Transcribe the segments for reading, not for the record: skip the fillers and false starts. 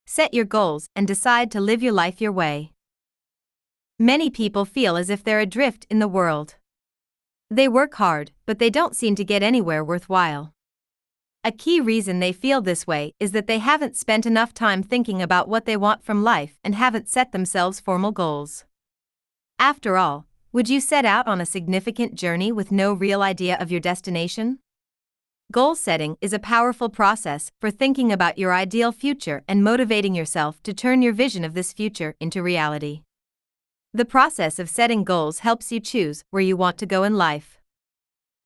set your goals and decide to live your life your way. Many people feel as if they're adrift in the world. They work hard, but they don't seem to get anywhere worthwhile. A key reason they feel this way is that they haven't spent enough time thinking about what they want from life and haven't set themselves formal goals. After all, would you set out on a significant journey with no real idea of your destination? Goal setting is a powerful process for thinking about your ideal future and motivating yourself to turn your vision of this future into reality. The process of setting goals helps you choose where you want to go in life.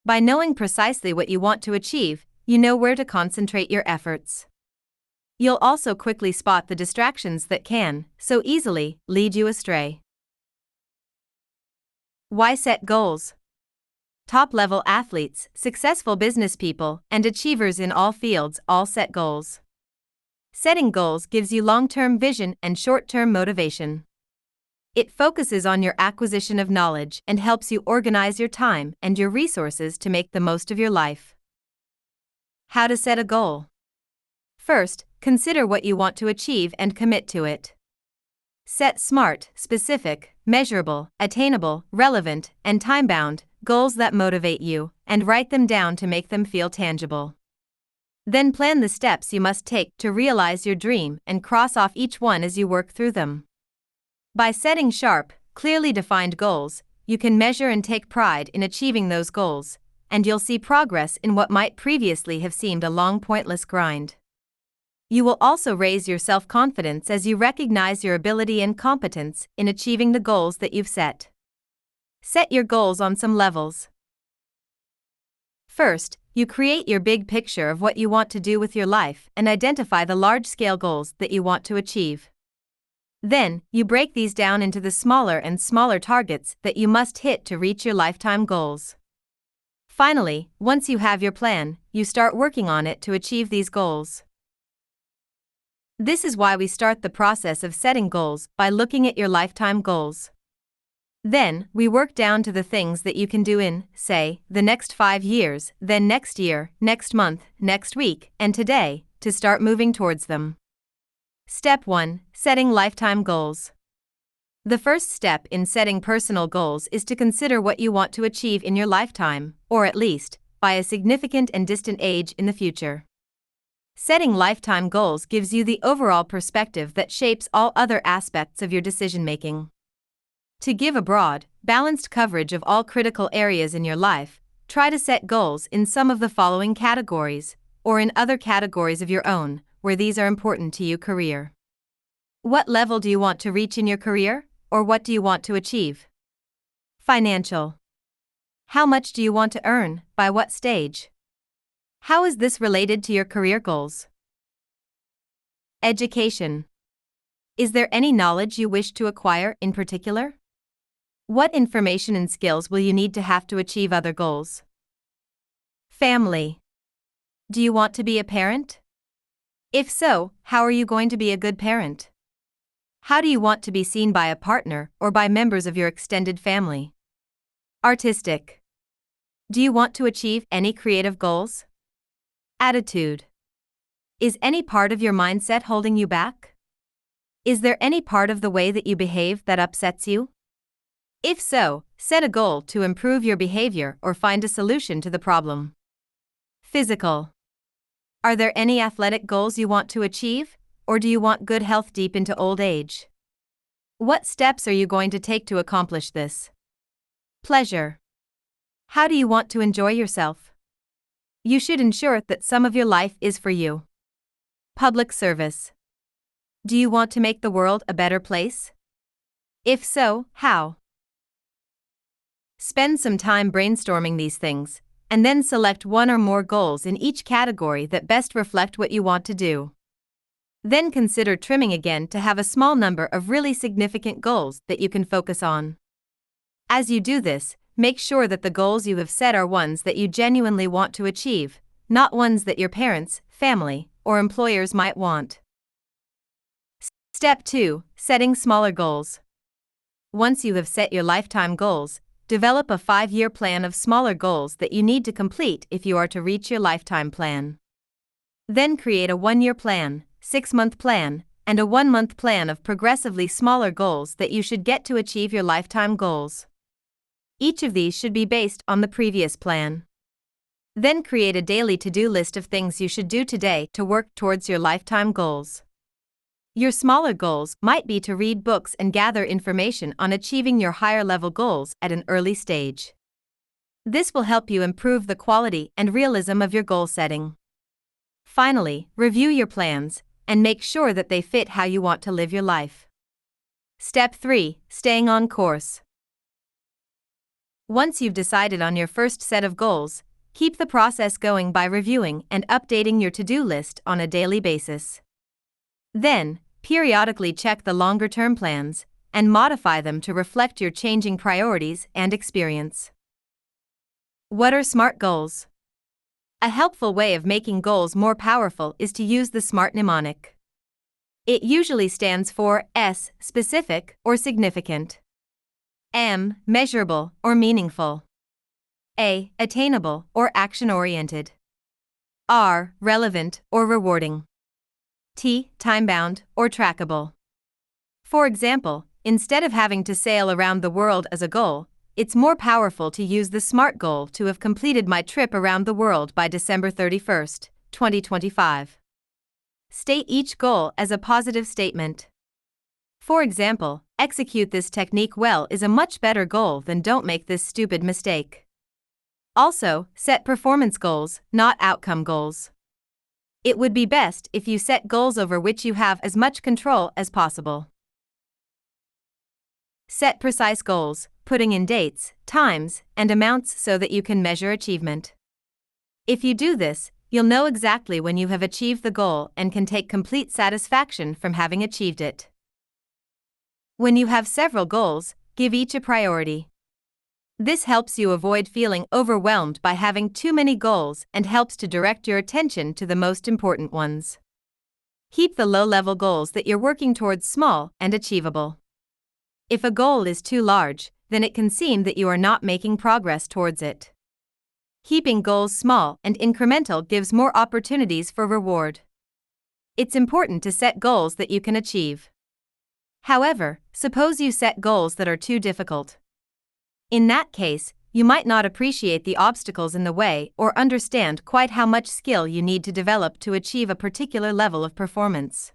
By knowing precisely what you want to achieve, you know where to concentrate your efforts. You'll also quickly spot the distractions that can, so easily, lead you astray. Why set goals? Top-level athletes, successful business people, and achievers in all fields all set goals. Setting goals gives you long-term vision and short-term motivation. It focuses on your acquisition of knowledge and helps you organize your time and your resources to make the most of your life. How to set a goal? First, consider what you want to achieve and commit to it. Set smart, specific, measurable, attainable, relevant, and time-bound goals that motivate you, and write them down to make them feel tangible. Then plan the steps you must take to realize your dream and cross off each one as you work through them. By setting sharp, clearly defined goals, you can measure and take pride in achieving those goals, and you'll see progress in what might previously have seemed a long, pointless grind. You will also raise your self-confidence as you recognize your ability and competence in achieving the goals that you've set. Set your goals on some levels. First, you create your big picture of what you want to do with your life and identify the large-scale goals that you want to achieve. Then, you break these down into the smaller and smaller targets that you must hit to reach your lifetime goals. Finally, once you have your plan, you start working on it to achieve these goals. This is why we start the process of setting goals by looking at your lifetime goals. Then, we work down to the things that you can do in, say, the next 5 years, then next year, next month, next week, and today, to start moving towards them. Step 1. Setting lifetime goals. The first step in setting personal goals is to consider what you want to achieve in your lifetime, or at least, by a significant and distant age in the future. Setting lifetime goals gives you the overall perspective that shapes all other aspects of your decision-making. To give a broad, balanced coverage of all critical areas in your life, try to set goals in some of the following categories, or in other categories of your own, where these are important to you. Career. What level do you want to reach in your career, or what do you want to achieve? Financial. How much do you want to earn, by what stage? How is this related to your career goals? Education. Is there any knowledge you wish to acquire in particular? What information and skills will you need to have to achieve other goals? Family. Do you want to be a parent? If so, how are you going to be a good parent? How do you want to be seen by a partner or by members of your extended family? Artistic. Do you want to achieve any creative goals? Attitude. Is any part of your mindset holding you back? Is there any part of the way that you behave that upsets you? If so, set a goal to improve your behavior or find a solution to the problem. Physical. Are there any athletic goals you want to achieve, or do you want good health deep into old age? What steps are you going to take to accomplish this? Pleasure. How do you want to enjoy yourself? You should ensure that some of your life is for you. Public service. Do you want to make the world a better place? If so, how? Spend some time brainstorming these things, and then select one or more goals in each category that best reflect what you want to do. Then consider trimming again to have a small number of really significant goals that you can focus on. As you do this, make sure that the goals you have set are ones that you genuinely want to achieve, not ones that your parents, family, or employers might want. Step 2. Setting smaller goals. Once you have set your lifetime goals, develop a 5-year plan of smaller goals that you need to complete if you are to reach your lifetime plan. Then create a 1-year plan, 6-month plan, and a 1-month plan of progressively smaller goals that you should get to achieve your lifetime goals. Each of these should be based on the previous plan. Then create a daily to-do list of things you should do today to work towards your lifetime goals. Your smaller goals might be to read books and gather information on achieving your higher-level goals at an early stage. This will help you improve the quality and realism of your goal setting. Finally, review your plans and make sure that they fit how you want to live your life. Step 3. Staying on course. Once you've decided on your first set of goals, keep the process going by reviewing and updating your to-do list on a daily basis. Then, periodically check the longer-term plans and modify them to reflect your changing priorities and experience. What are SMART goals? A helpful way of making goals more powerful is to use the SMART mnemonic. It usually stands for S, specific or significant; M, measurable or meaningful; A, attainable or action-oriented; R, relevant or rewarding; T, time-bound or trackable. For example, instead of having to sail around the world as a goal, it's more powerful to use the SMART goal to have completed my trip around the world by December 31st, 2025. State each goal as a positive statement. For example, execute this technique well is a much better goal than don't make this stupid mistake. Also, set performance goals, not outcome goals. It would be best if you set goals over which you have as much control as possible. Set precise goals, putting in dates, times, and amounts so that you can measure achievement. If you do this, you'll know exactly when you have achieved the goal and can take complete satisfaction from having achieved it. When you have several goals, give each a priority. This helps you avoid feeling overwhelmed by having too many goals and helps to direct your attention to the most important ones. Keep the low-level goals that you're working towards small and achievable. If a goal is too large, then it can seem that you are not making progress towards it. Keeping goals small and incremental gives more opportunities for reward. It's important to set goals that you can achieve. However, suppose you set goals that are too difficult. In that case, you might not appreciate the obstacles in the way or understand quite how much skill you need to develop to achieve a particular level of performance.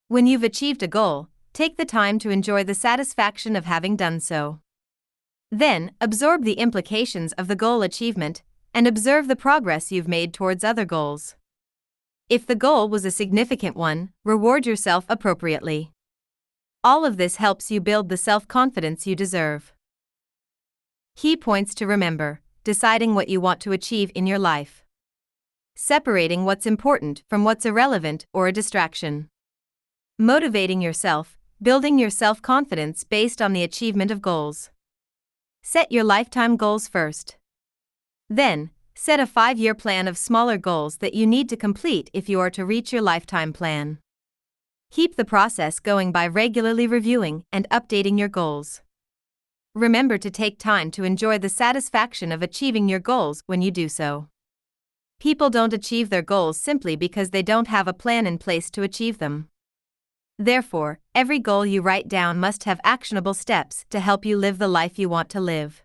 When you've achieved a goal, take the time to enjoy the satisfaction of having done so. Then, absorb the implications of the goal achievement and observe the progress you've made towards other goals. If the goal was a significant one, reward yourself appropriately. All of this helps you build the self-confidence you deserve. Key points to remember: deciding what you want to achieve in your life. Separating what's important from what's irrelevant or a distraction. Motivating yourself, building your self-confidence based on the achievement of goals. Set your lifetime goals first. Then, set a 5-year plan of smaller goals that you need to complete if you are to reach your lifetime plan. Keep the process going by regularly reviewing and updating your goals. Remember to take time to enjoy the satisfaction of achieving your goals when you do so. People don't achieve their goals simply because they don't have a plan in place to achieve them. Therefore, every goal you write down must have actionable steps to help you live the life you want to live.